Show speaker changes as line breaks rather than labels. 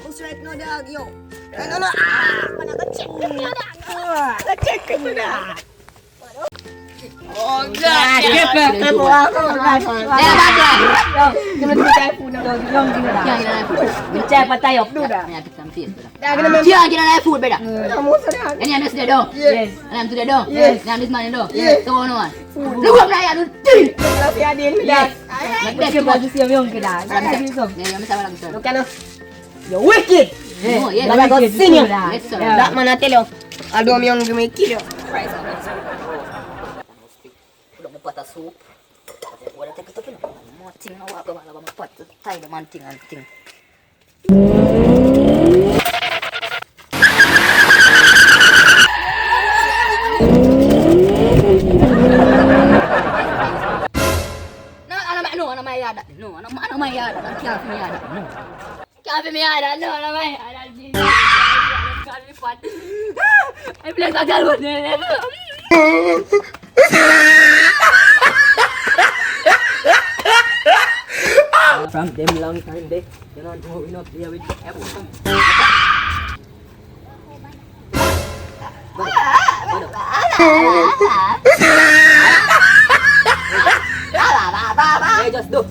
Who's right now, dog? Yo. No. Ah! Mana ka check ka na, dog. Check ka na, dog. Oh, God. Kepo ako. Gimana kita food na dog? Yung gimana?
Yang gina na food.
Bicara patay op duda.
Yang kita face beda.
Yang
gina na food beda.
Kamu sedang.
Ini am sudah dong.
Yes.
Ini am sudah dong.
Yes.
Ini am di mana dong?
Yes.
Tunggu nuan. Lu gua melayan lu.
Tapi adil dah.
Nanti kita
bagus yang kita.
Ni yang sama lang sir.
Kan? You wicked.
Oh, yes.
Bala ko senior.
Yes, sir.
Dak mana telo. Adom yang gumikir.
Udah mau patah sup. Wala tayo kita pino. Mating na wala ba mapat. Tayo na manting anting. Ano may yada? No, ano may yada? Ang kiyafi may yada. No. Kiyafi may yada. No, ano may yada? Kiyafi pat. Ay, bilang gagal mo.
From them long time they not moving up there with everything. Just do.